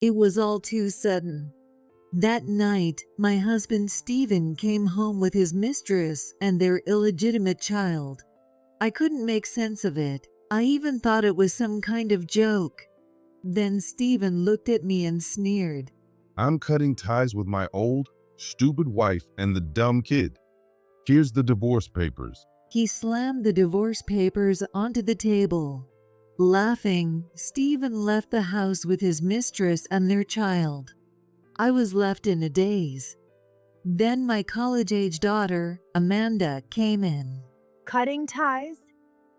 It was all too sudden. That night, my husband Stephen came home with his mistress and their illegitimate child. I couldn't make sense of it. I even thought it was some kind of joke. Then Stephen looked at me and sneered. I'm cutting ties with my old, stupid wife and the dumb kid. Here's the divorce papers. He slammed the divorce papers onto the table. Laughing, Stephen left the house with his mistress and their child. I was left in a daze. Then my college-age daughter, Amanda, came in. Cutting ties?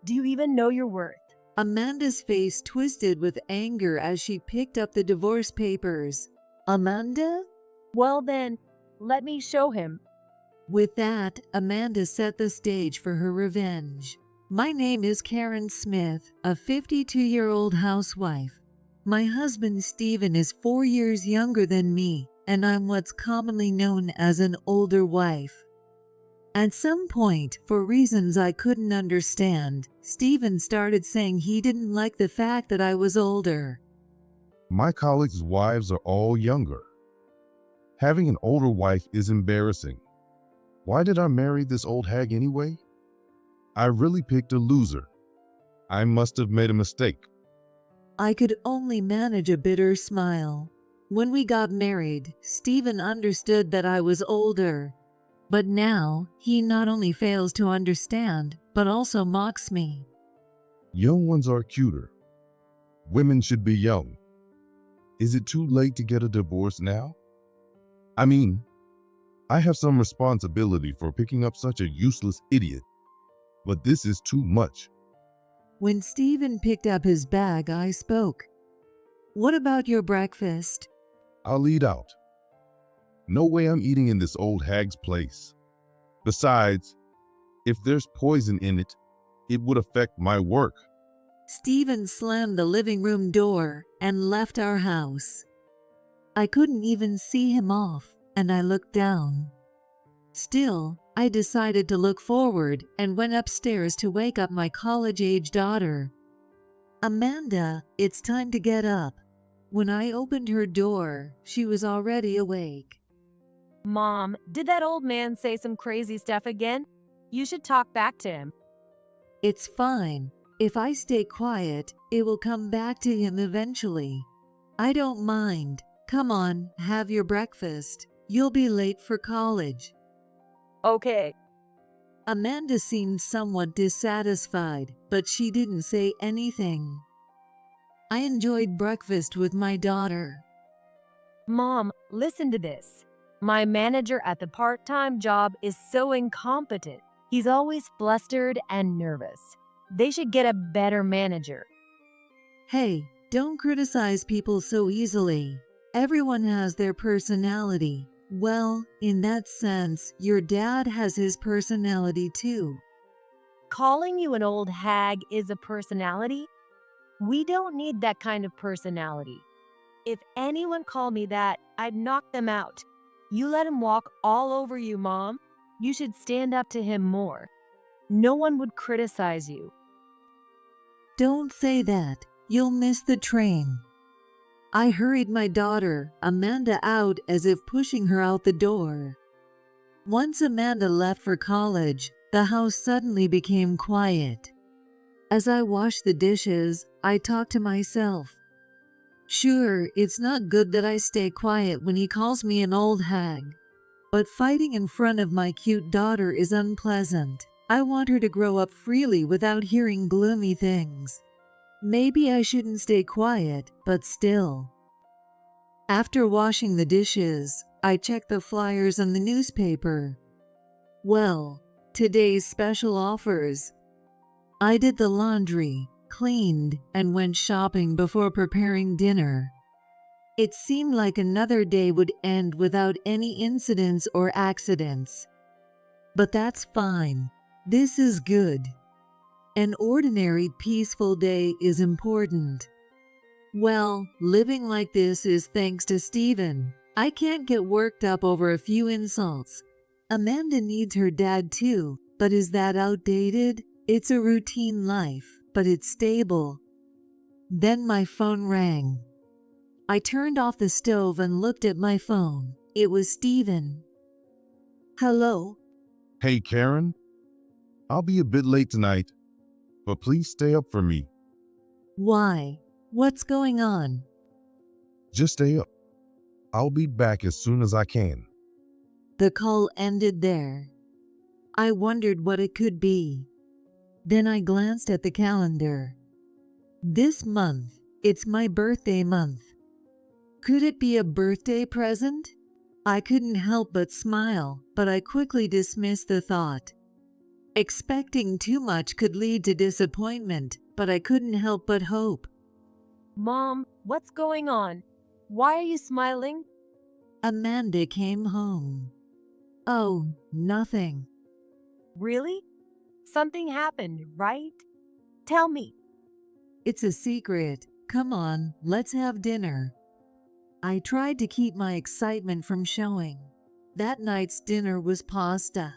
Do you even know your worth? Amanda's face twisted with anger as she picked up the divorce papers. Amanda? Well then, let me show him. With that, Amanda set the stage for her revenge. My name is Karen Smith, a 52-year-old housewife. My husband Stephen is 4 years younger than me, and I'm what's commonly known as an older wife. At some point, for reasons I couldn't understand, Stephen started saying he didn't like the fact that I was older. My colleagues' wives are all younger. Having an older wife is embarrassing. Why did I marry this old hag anyway? I really picked a loser. I must have made a mistake. I could only manage a bitter smile. When we got married, Stephen understood that I was older. But now, he not only fails to understand, but also mocks me. Young ones are cuter. Women should be young. Is it too late to get a divorce now? I mean, I have some responsibility for picking up such a useless idiot, but this is too much. When Stephen picked up his bag, I spoke. What about your breakfast? I'll eat out. No way I'm eating in this old hag's place. Besides, if there's poison in it, it would affect my work. Stephen slammed the living room door and left our house. I couldn't even see him off, and I looked down. Still, I decided to look forward and went upstairs to wake up my college-age daughter. Amanda, it's time to get up. When I opened her door, she was already awake. Mom, did that old man say some crazy stuff again? You should talk back to him. It's fine. If I stay quiet, it will come back to him eventually. I don't mind. Come on, have your breakfast. You'll be late for college. Okay. Amanda seemed somewhat dissatisfied, but she didn't say anything. I enjoyed breakfast with my daughter. Mom, listen to this. My manager at the part-time job is so incompetent. He's always flustered and nervous. They should get a better manager. Hey, don't criticize people so easily. Everyone has their personality. Well, in that sense, your dad has his personality too. Calling you an old hag is a personality? We don't need that kind of personality. If anyone called me that, I'd knock them out. You let him walk all over you, Mom. You should stand up to him more. No one would criticize you. Don't say that. You'll miss the train. I hurried my daughter, Amanda, out as if pushing her out the door. Once Amanda left for college, the house suddenly became quiet. As I washed the dishes, I talked to myself. Sure, it's not good that I stay quiet when he calls me an old hag. But fighting in front of my cute daughter is unpleasant. I want her to grow up freely without hearing gloomy things. Maybe I shouldn't stay quiet, but still. After washing the dishes, I checked the flyers on the newspaper. Well, today's special offers. I did the laundry, cleaned, and went shopping before preparing dinner. It seemed like another day would end without any incidents or accidents. But that's fine. This is good. An ordinary, peaceful day is important. Well, living like this is thanks to Stephen. I can't get worked up over a few insults. Amanda needs her dad too, but is that outdated? It's a routine life, but it's stable. Then my phone rang. I turned off the stove and looked at my phone. It was Steven. Hello? Hey, Karen. I'll be a bit late tonight, but please stay up for me. Why? What's going on? Just stay up. I'll be back as soon as I can. The call ended there. I wondered what it could be. Then I glanced at the calendar. This month, it's my birthday month. Could it be a birthday present? I couldn't help but smile, but I quickly dismissed the thought. Expecting too much could lead to disappointment, but I couldn't help but hope. Mom, what's going on? Why are you smiling? Amanda came home. Oh, nothing. Really? Something happened, right? Tell me. It's a secret. Come on, let's have dinner. I tried to keep my excitement from showing. That night's dinner was pasta.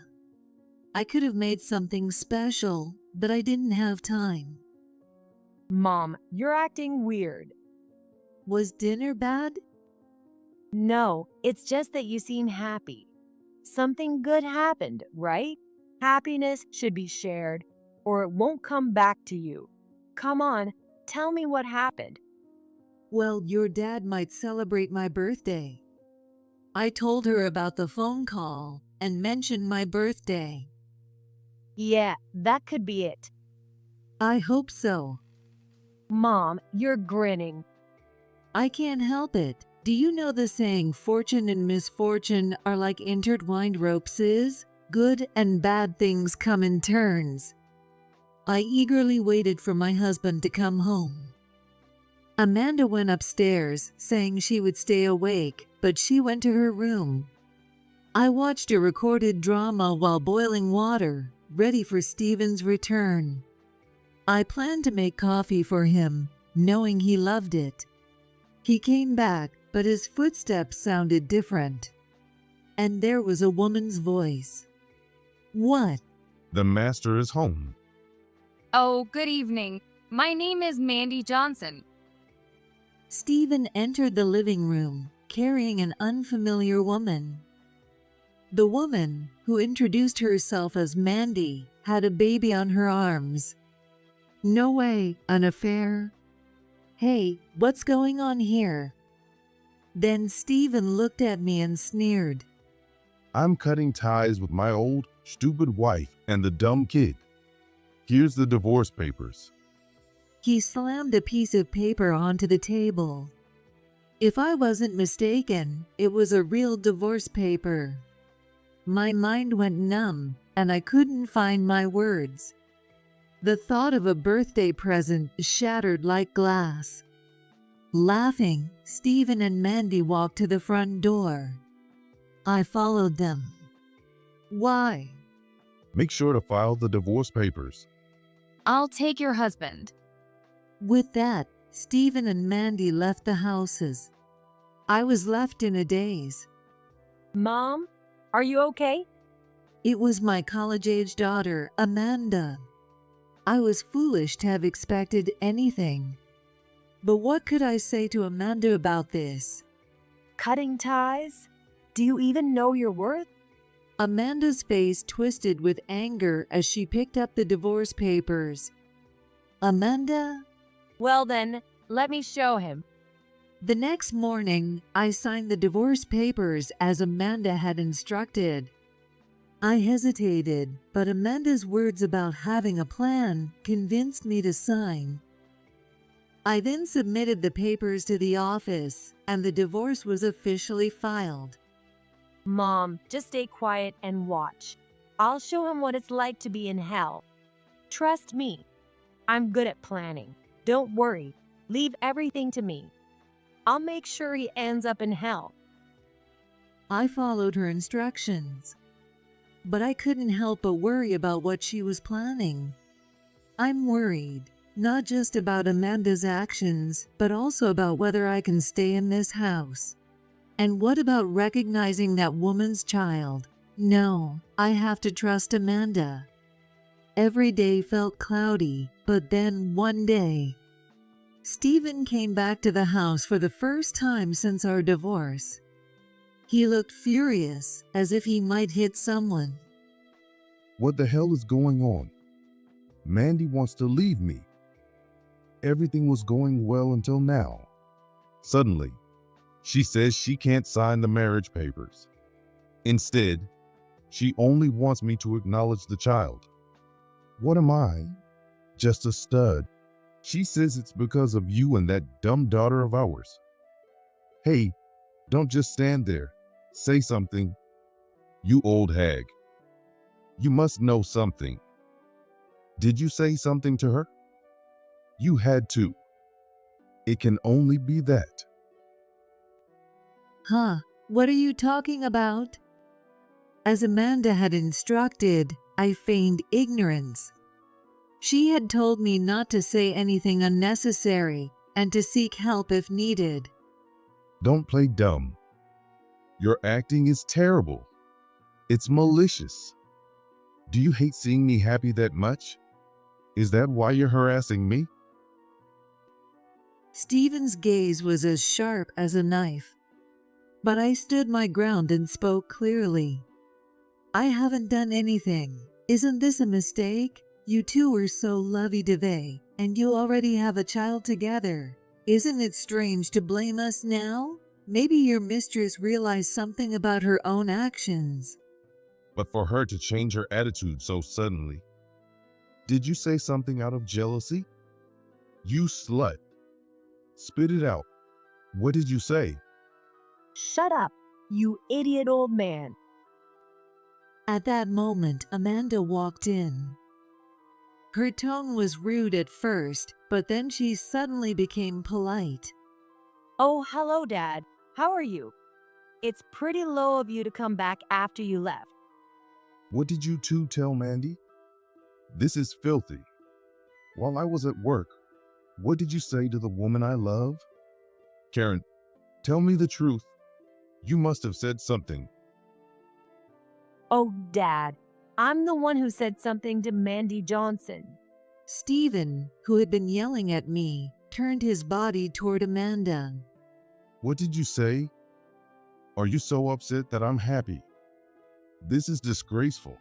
I could have made something special, but I didn't have time. Mom, you're acting weird. Was dinner bad? No, it's just that you seem happy. Something good happened, right? Happiness should be shared, or it won't come back to you. Come on, tell me what happened. Well, your dad might celebrate my birthday. I told her about the phone call and mentioned my birthday. Yeah, that could be it. I hope so. Mom, you're grinning. I can't help it. Do you know the saying, fortune and misfortune are like intertwined ropes is? Good and bad things come in turns. I eagerly waited for my husband to come home. Amanda went upstairs, saying she would stay awake, but she went to her room. I watched a recorded drama while boiling water, ready for Steven's return. I planned to make coffee for him, knowing he loved it. He came back, but his footsteps sounded different. And there was a woman's voice. What? The master is home. Oh, good evening. My name is Mandy Johnson. Steven entered the living room, carrying an unfamiliar woman. The woman, who introduced herself as Mandy, had a baby on her arms. No way, an affair? Hey, what's going on here? Then Steven looked at me and sneered. I'm cutting ties with my old, stupid wife and the dumb kid. Here's the divorce papers. He slammed a piece of paper onto the table. If I wasn't mistaken, it was a real divorce paper. My mind went numb, and I couldn't find my words. The thought of a birthday present shattered like glass. Laughing, Steven and Mandy walked to the front door. I followed them. Why? Make sure to file the divorce papers. I'll take your husband. With that, Steven and Mandy left the houses. I was left in a daze. Mom, are you okay? It was my college-age daughter, Amanda. I was foolish to have expected anything. But what could I say to Amanda about this? Cutting ties? Do you even know your worth? Amanda's face twisted with anger as she picked up the divorce papers. Amanda? Well then, let me show him. The next morning, I signed the divorce papers as Amanda had instructed. I hesitated, but Amanda's words about having a plan convinced me to sign. I then submitted the papers to the office, and the divorce was officially filed. Mom, just stay quiet and watch. I'll show him what it's like to be in hell. Trust me. I'm good at planning. Don't worry. Leave everything to me. I'll make sure he ends up in hell. I followed her instructions. But I couldn't help but worry about what she was planning. I'm worried, not just about Amanda's actions, but also about whether I can stay in this house. And what about recognizing that woman's child? No, I have to trust Amanda. Every day felt cloudy, but then one day, Stephen came back to the house for the first time since our divorce. He looked furious, as if he might hit someone. What the hell is going on? Mandy wants to leave me. Everything was going well until now. Suddenly, she says she can't sign the marriage papers. Instead, she only wants me to acknowledge the child. What am I? Just a stud. She says it's because of you and that dumb daughter of ours. Hey, don't just stand there. Say something. You old hag. You must know something. Did you say something to her? You had to. It can only be that. Huh, what are you talking about? As Amanda had instructed, I feigned ignorance. She had told me not to say anything unnecessary and to seek help if needed. Don't play dumb. Your acting is terrible. It's malicious. Do you hate seeing me happy that much? Is that why you're harassing me? Stephen's gaze was as sharp as a knife. But I stood my ground and spoke clearly. I haven't done anything. Isn't this a mistake? You two were so lovey-dovey, and you already have a child together. Isn't it strange to blame us now? Maybe your mistress realized something about her own actions. But for her to change her attitude so suddenly. Did you say something out of jealousy? You slut. Spit it out. What did you say? Shut up, you idiot old man. At that moment, Amanda walked in. Her tone was rude at first, but then she suddenly became polite. Oh, hello, Dad. How are you? It's pretty low of you to come back after you left. What did you two tell Mandy? This is filthy. While I was at work, what did you say to the woman I love? Karen, tell me the truth. You must have said something. Oh, Dad, I'm the one who said something to Mandy Johnson. Stephen, who had been yelling at me, turned his body toward Amanda. What did you say? Are you so upset that I'm happy? This is disgraceful.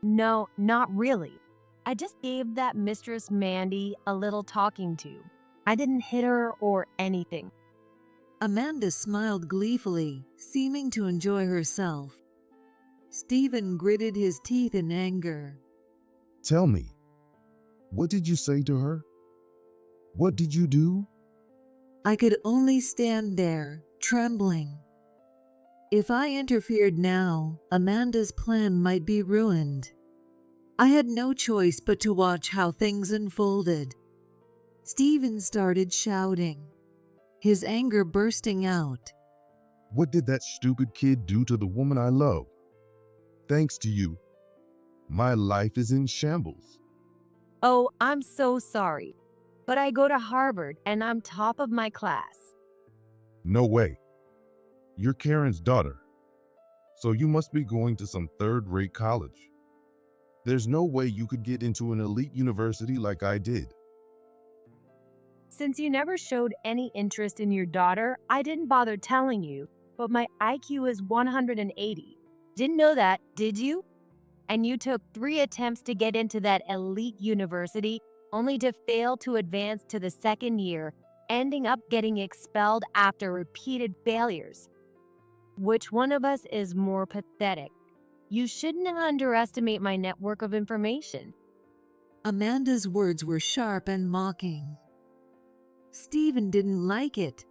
No, not really. I just gave that mistress Mandy a little talking to. I didn't hit her or anything. Amanda smiled gleefully, seeming to enjoy herself. Stephen gritted his teeth in anger. Tell me, what did you say to her? What did you do? I could only stand there, trembling. If I interfered now, Amanda's plan might be ruined. I had no choice but to watch how things unfolded. Stephen started shouting, his anger bursting out. What did that stupid kid do to the woman I love? Thanks to you, my life is in shambles. Oh, I'm so sorry. But I go to Harvard and I'm top of my class. No way. You're Karen's daughter, so you must be going to some third-rate college. There's no way you could get into an elite university like I did. Since you never showed any interest in your daughter, I didn't bother telling you, but my IQ is 180. Didn't know that, did you? And you took 3 attempts to get into that elite university, only to fail to advance to the second year, ending up getting expelled after repeated failures. Which one of us is more pathetic? You shouldn't underestimate my network of information. Amanda's words were sharp and mocking. Stephen didn't like it.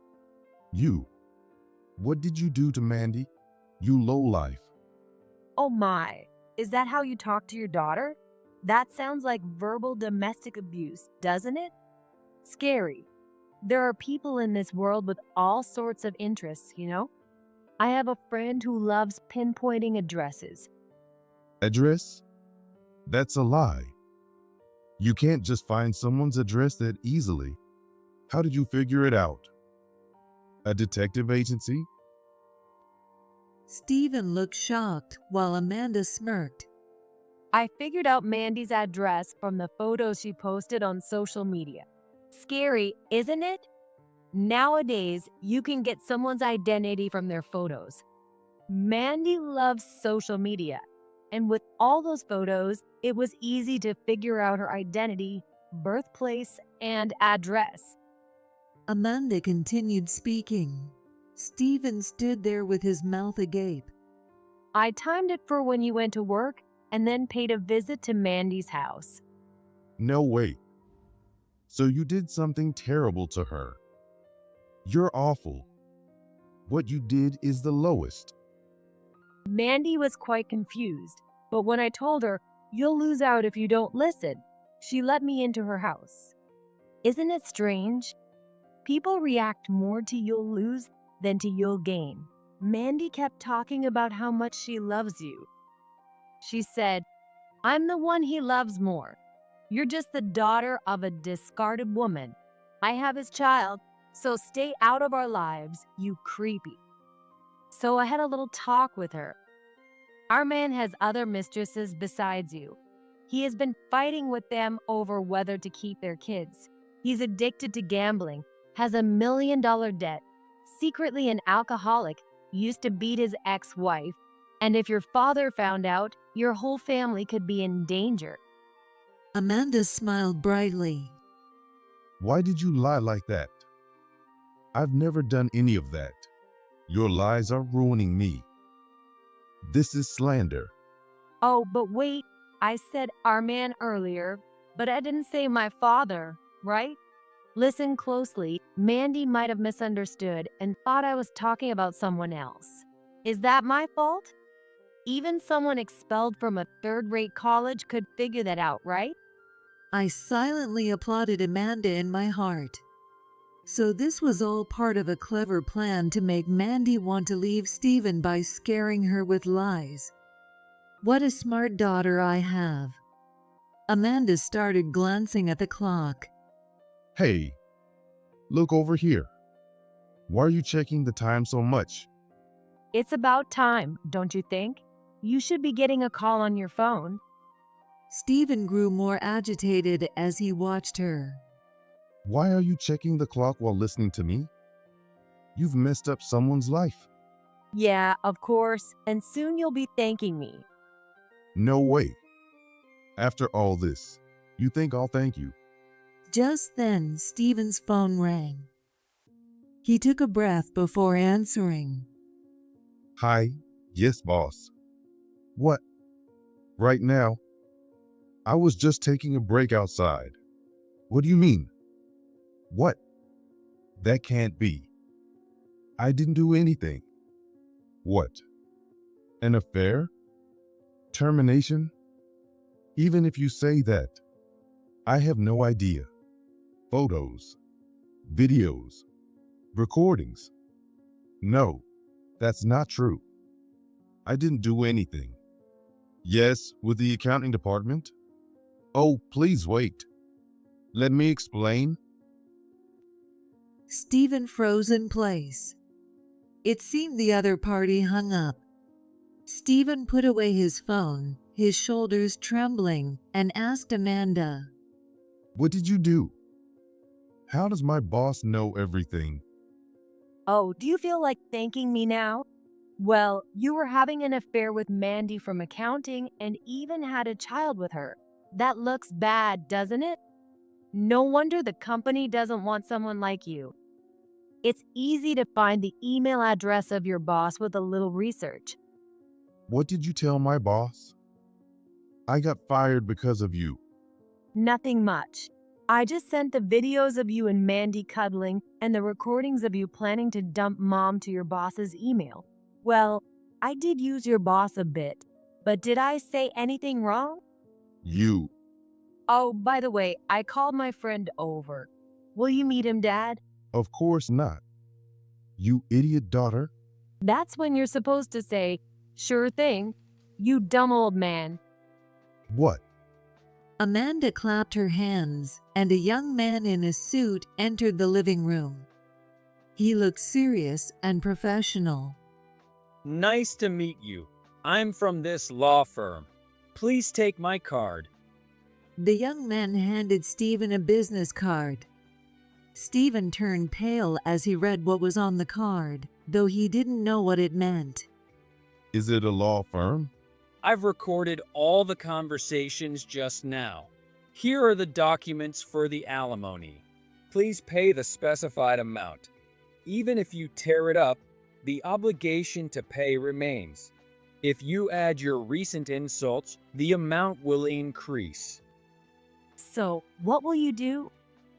You. What did you do to Mandy? You lowlife. Oh my, is that how you talk to your daughter? That sounds like verbal domestic abuse, doesn't it? Scary. There are people in this world with all sorts of interests, you know? I have a friend who loves pinpointing addresses. Address? That's a lie. You can't just find someone's address that easily. How did you figure it out? A detective agency? Stephen looked shocked while Amanda smirked. I figured out Mandy's address from the photos she posted on social media. Scary, isn't it? Nowadays, you can get someone's identity from their photos. Mandy loves social media, and with all those photos, it was easy to figure out her identity, birthplace, and address. Amanda continued speaking. Stephen stood there with his mouth agape. I timed it for when you went to work and then paid a visit to Mandy's house. No way. So you did something terrible to her. You're awful. What you did is the lowest. Mandy was quite confused, but when I told her, "You'll lose out if you don't listen," she let me into her house. Isn't it strange? People react more to "you'll lose" than to "you'll gain." Mandy kept talking about how much she loves you. She said, "I'm the one he loves more. You're just the daughter of a discarded woman. I have his child, so stay out of our lives, you creepy." So I had a little talk with her. Our man has other mistresses besides you. He has been fighting with them over whether to keep their kids. He's addicted to gambling, has $1 million debt, secretly an alcoholic, used to beat his ex-wife, and if your father found out, your whole family could be in danger. Amanda smiled brightly. Why did you lie like that? I've never done any of that. Your lies are ruining me. This is slander. Oh, but wait, I said our man earlier, but I didn't say my father, right? Listen closely. Mandy might have misunderstood and thought I was talking about someone else. Is that my fault? Even someone expelled from a third-rate college could figure that out, right? I silently applauded Amanda in my heart. So this was all part of a clever plan to make Mandy want to leave Stephen by scaring her with lies. What a smart daughter I have. Amanda started glancing at the clock. Hey, look over here. Why are you checking the time so much? It's about time, don't you think? You should be getting a call on your phone. Stephen grew more agitated as he watched her. Why are you checking the clock while listening to me? You've messed up someone's life. Yeah, of course, and soon you'll be thanking me. No way. After all this, you think I'll thank you? Just then, Stephen's phone rang. He took a breath before answering. Hi, yes, boss. What? Right now? I was just taking a break outside. What do you mean? What? That can't be. I didn't do anything. What? An affair? Termination? Even if you say that, I have no idea. Photos, videos, recordings. No, that's not true. I didn't do anything. Yes, with the accounting department? Oh, please wait. Let me explain. Stephen froze in place. It seemed the other party hung up. Stephen put away his phone, his shoulders trembling, and asked Amanda, What did you do? How does my boss know everything? Oh, do you feel like thanking me now? Well, you were having an affair with Mandy from accounting and even had a child with her. That looks bad, doesn't it? No wonder the company doesn't want someone like you. It's easy to find the email address of your boss with a little research. What did you tell my boss? I got fired because of you. Nothing much. I just sent the videos of you and Mandy cuddling and the recordings of you planning to dump mom to your boss's email. Well, I did use your boss a bit, but did I say anything wrong? You. Oh, by the way, I called my friend over. Will you meet him, Dad? Of course not. You idiot daughter. That's when you're supposed to say, "Sure thing, you dumb old man." What? Amanda clapped her hands, and a young man in a suit entered the living room. He looked serious and professional. Nice to meet you. I'm from this law firm. Please take my card. The young man handed Stephen a business card. Stephen turned pale as he read what was on the card, though he didn't know what it meant. Is it a law firm? I've recorded all the conversations just now. Here are the documents for the alimony. Please pay the specified amount. Even if you tear it up, the obligation to pay remains. If you add your recent insults, the amount will increase. So, what will you do?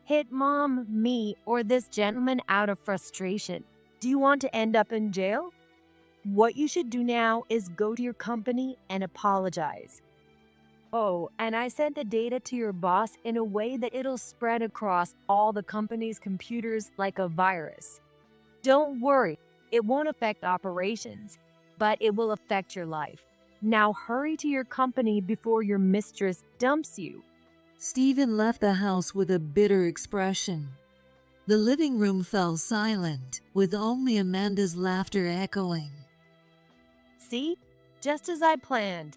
Hit mom, me, or this gentleman out of frustration? Do you want to end up in jail? What you should do now is go to your company and apologize. Oh, and I sent the data to your boss in a way that it'll spread across all the company's computers like a virus. Don't worry, it won't affect operations, but it will affect your life. Now hurry to your company before your mistress dumps you. Stephen left the house with a bitter expression. The living room fell silent, with only Amanda's laughter echoing. See? Just as I planned.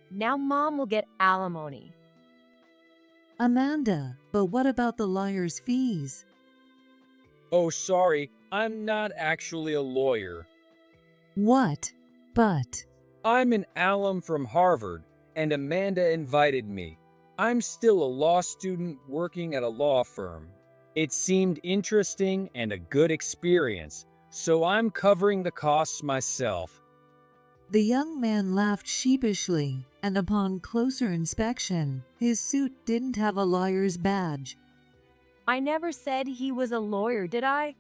Now mom will get alimony. Amanda, but what about the lawyer's fees? Oh, sorry, I'm not actually a lawyer. What? But I'm an alum from Harvard, and Amanda invited me. I'm still a law student working at a law firm. It seemed interesting and a good experience, so I'm covering the costs myself. the young man laughed sheepishly, and upon closer inspection, his suit didn't have a lawyer's badge. I never said he was a lawyer, did I?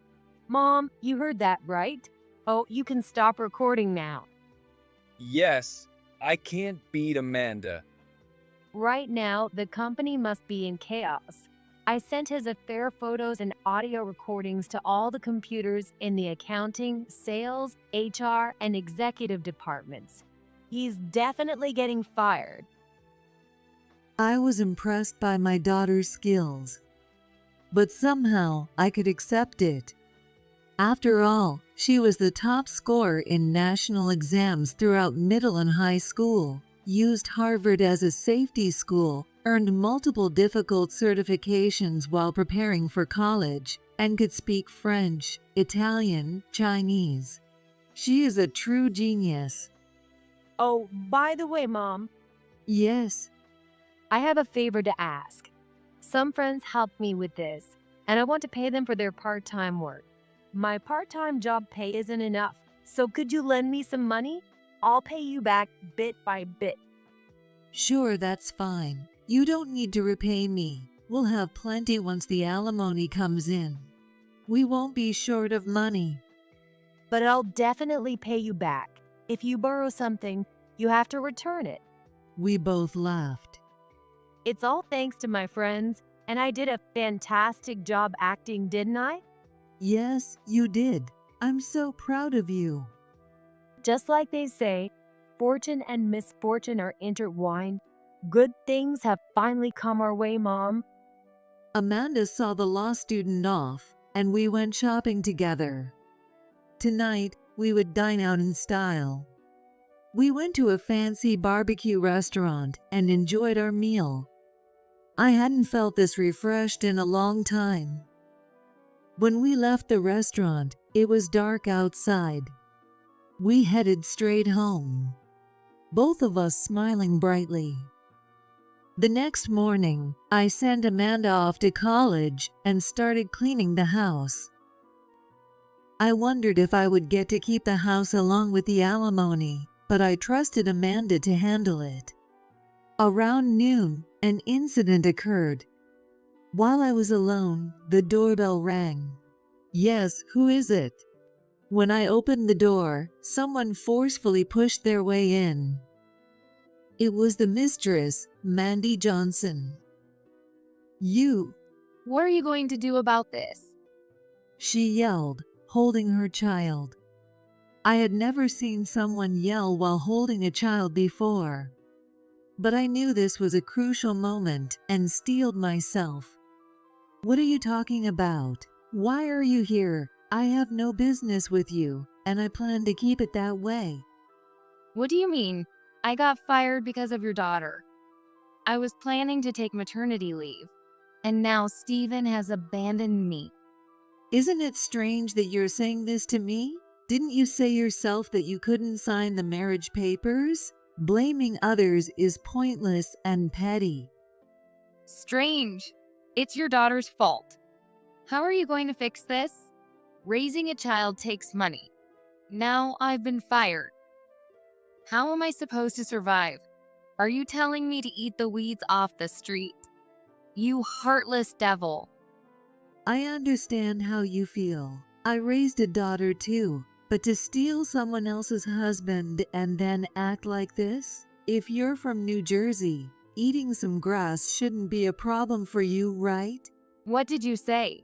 Mom, you heard that, right? Oh, you can stop recording now. Yes, I can't beat Amanda. Right now, the company must be in chaos. I sent his affair photos and audio recordings to all the computers in the accounting, sales, HR, and executive departments. He's definitely getting fired. I was impressed by my daughter's skills, but somehow I could accept it. After all, she was the top scorer in national exams throughout middle and high school, used Harvard as a safety school, earned multiple difficult certifications while preparing for college, and could speak French, Italian, Chinese. She is a true genius. Oh, by the way, Mom, Yes, I have a favor to ask. Some friends helped me with this, and I want to pay them for their part-time work. My part-time job pay isn't enough, so could you lend me some money? I'll pay you back bit by bit. sure, that's fine. You don't need to repay me. We'll have plenty once the alimony comes in. We won't be short of money. But I'll definitely pay you back. If you borrow something, you have to return it. We both laughed. It's all thanks to my friends, and I did a fantastic job acting, didn't I? Yes, you did. I'm so proud of you. Just like they say, fortune and misfortune are intertwined. Good things have finally come our way, Mom. Amanda saw the law student off, and we went shopping together. Tonight, we would dine out in style. We went to a fancy barbecue restaurant and enjoyed our meal. I hadn't felt this refreshed in a long time. When we left the restaurant, it was dark outside. We headed straight home, both of us smiling brightly. The next morning, I sent Amanda off to college and started cleaning the house. I wondered if I would get to keep the house along with the alimony, but I trusted Amanda to handle it. Around noon, an incident occurred. While I was alone, the doorbell rang. Yes, who is it? When I opened the door, someone forcefully pushed their way in. It was the mistress, Mandy Johnson. You, What are you going to do about this? she yelled, holding her child. I had never seen someone yell while holding a child before. But I knew this was a crucial moment and steeled myself. What are you talking about? Why are you here? I have no business with you, and I plan to keep it that way. What do you mean? I got fired because of your daughter. I was planning to take maternity leave, and now Stephen has abandoned me. Isn't it strange that you're saying this to me? Didn't you say yourself that you couldn't sign the marriage papers? Blaming others is pointless and petty. Strange. It's your daughter's fault. How are you going to fix this? Raising a child takes money. Now I've been fired. How am I supposed to survive? Are you telling me to eat the weeds off the street? You heartless devil. I understand how you feel. I raised a daughter too, but to steal someone else's husband and then act like this? If you're from New Jersey, eating some grass shouldn't be a problem for you, right? What did you say?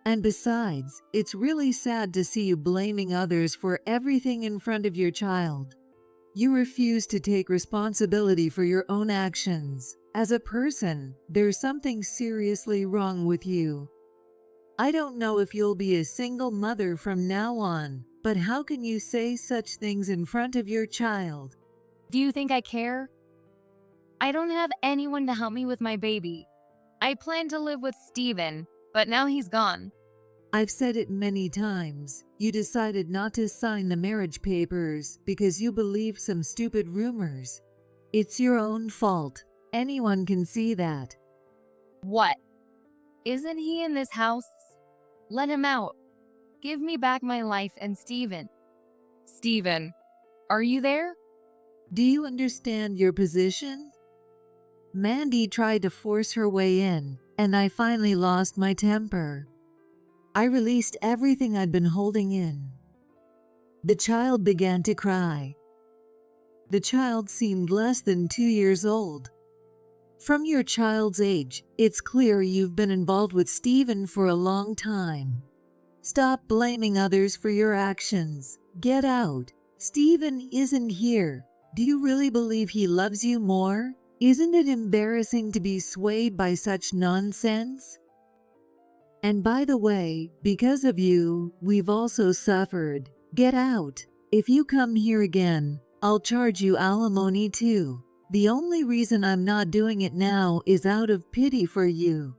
And besides, it's really sad to see you blaming others for everything in front of your child. You refuse to take responsibility for your own actions. As a person, there's something seriously wrong with you. I don't know if you'll be a single mother from now on, but how can you say such things in front of your child? Do you think I care? I don't have anyone to help me with my baby. I planned to live with Steven, but now he's gone. I've said it many times. You decided not to sign the marriage papers because you believed some stupid rumors. It's your own fault. Anyone can see that. What? Isn't he in this house? Let him out. Give me back my life and Steven. Steven, are you there? Do you understand your position? Mandy tried to force her way in, and I finally lost my temper. I released everything I'd been holding in. The child began to cry. The child seemed less than 2 years old. From your child's age, it's clear you've been involved with Steven for a long time. Stop blaming others for your actions. Get out. Steven isn't here. Do you really believe he loves you more? Isn't it embarrassing to be swayed by such nonsense? And by the way, because of you, we've also suffered. Get out. If you come here again, I'll charge you alimony too. The only reason I'm not doing it now is out of pity for you.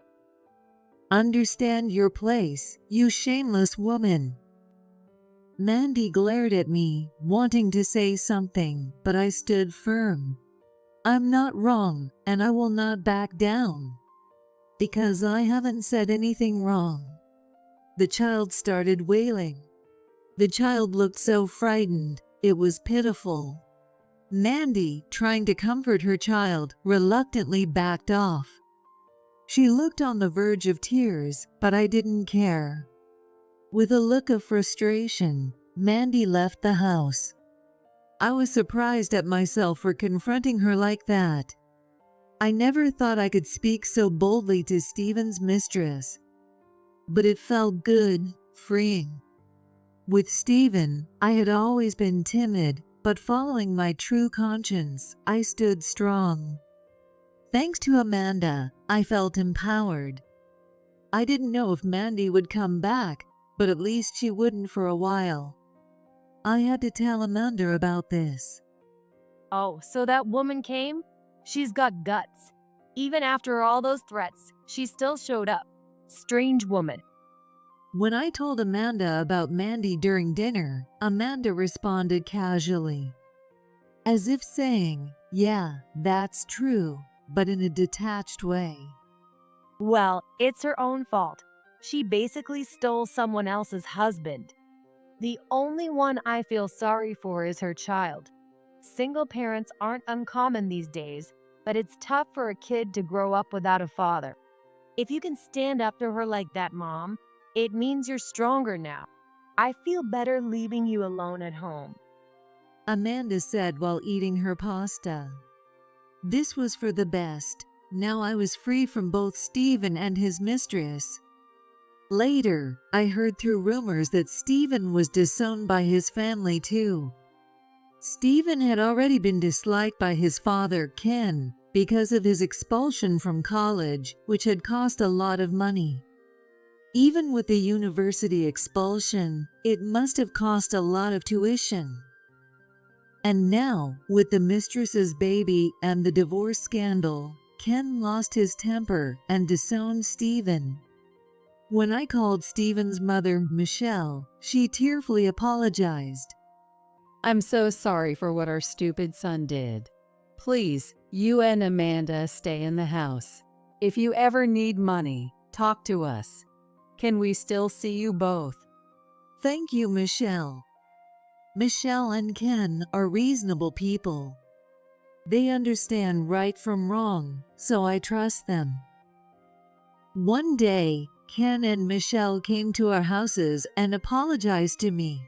Understand your place, you shameless woman. Mandy glared at me, wanting to say something, but I stood firm. I'm not wrong, and I will not back down. Because I haven't said anything wrong. The child started wailing. The child looked so frightened, it was pitiful. Mandy, trying to comfort her child, reluctantly backed off. She looked on the verge of tears, but I didn't care. With a look of frustration, Mandy left the house. I was surprised at myself for confronting her like that. I never thought I could speak so boldly to Steven's mistress. But it felt good, freeing. With Steven, I had always been timid, but following my true conscience, I stood strong. Thanks to Amanda, I felt empowered. I didn't know if Mandy would come back, but at least she wouldn't for a while. I had to tell Amanda about this. Oh, so that woman came? She's got guts. Even after all those threats, she still showed up. Strange woman. When I told Amanda about Mandy during dinner, Amanda responded casually, as if saying, yeah, that's true, but in a detached way. Well, it's her own fault. She basically stole someone else's husband. The only one I feel sorry for is her child. Single parents aren't uncommon these days, but it's tough for a kid to grow up without a father. If you can stand up to her like that, Mom, it means you're stronger now. I feel better leaving you alone at home. Amanda said while eating her pasta. This was for the best. Now I was free from both Steven and his mistress. Later, I heard through rumors that Steven was disowned by his family too. Steven had already been disliked by his father, Ken, because of his expulsion from college, which had cost a lot of money. Even with the university expulsion, it must have cost a lot of tuition. And now, with the mistress's baby and the divorce scandal, Ken lost his temper and disowned Steven. When I called Stephen's mother, Michelle, she tearfully apologized. I'm so sorry for what our stupid son did. Please, you and Amanda stay in the house. If you ever need money, talk to us. Can we still see you both? Thank you, Michelle. Michelle and Ken are reasonable people. They understand right from wrong, so I trust them. One day, Ken and Michelle came to our houses and apologized to me.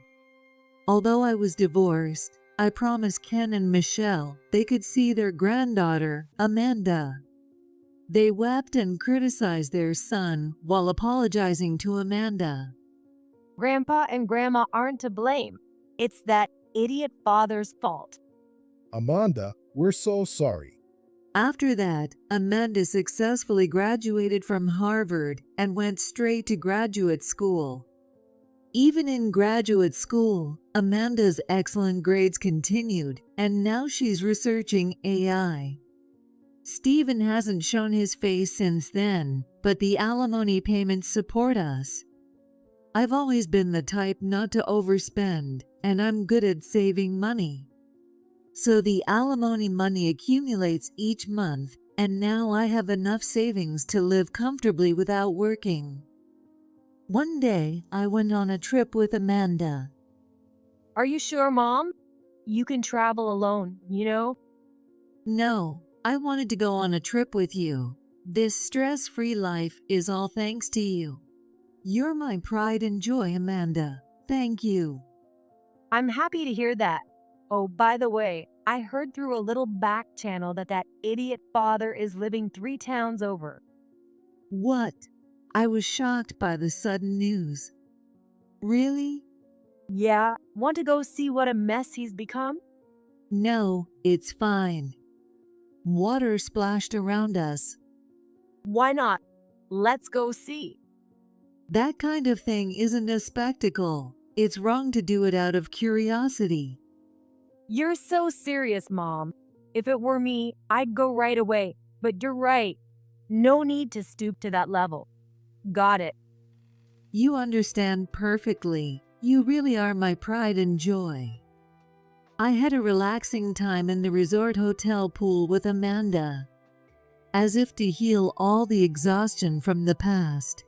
Although I was divorced, I promised Ken and Michelle they could see their granddaughter, Amanda. They wept and criticized their son while apologizing to Amanda. Grandpa and Grandma aren't to blame. It's that idiot father's fault. Amanda, we're so sorry. After that, Amanda successfully graduated from Harvard and went straight to graduate school. Even in graduate school, Amanda's excellent grades continued, and now she's researching AI. Stephen hasn't shown his face since then, but the alimony payments support us. I've always been the type not to overspend, and I'm good at saving money. So the alimony money accumulates each month, and now I have enough savings to live comfortably without working. One day, I went on a trip with Amanda. Are you sure, Mom? You can travel alone, you know? No, I wanted to go on a trip with you. This stress-free life is all thanks to you. You're my pride and joy, Amanda. Thank you. I'm happy to hear that. Oh, by the way, I heard through a little back channel that idiot father is living 3 towns over. What? I was shocked by the sudden news. Really? Yeah, want to go see what a mess he's become? No, it's fine. Water splashed around us. Why not? Let's go see. That kind of thing isn't a spectacle. It's wrong to do it out of curiosity. You're so serious, Mom. If it were me, I'd go right away. But you're right. No need to stoop to that level. Got it. You understand perfectly. You really are my pride and joy. I had a relaxing time in the resort hotel pool with Amanda. As if to heal all the exhaustion from the past,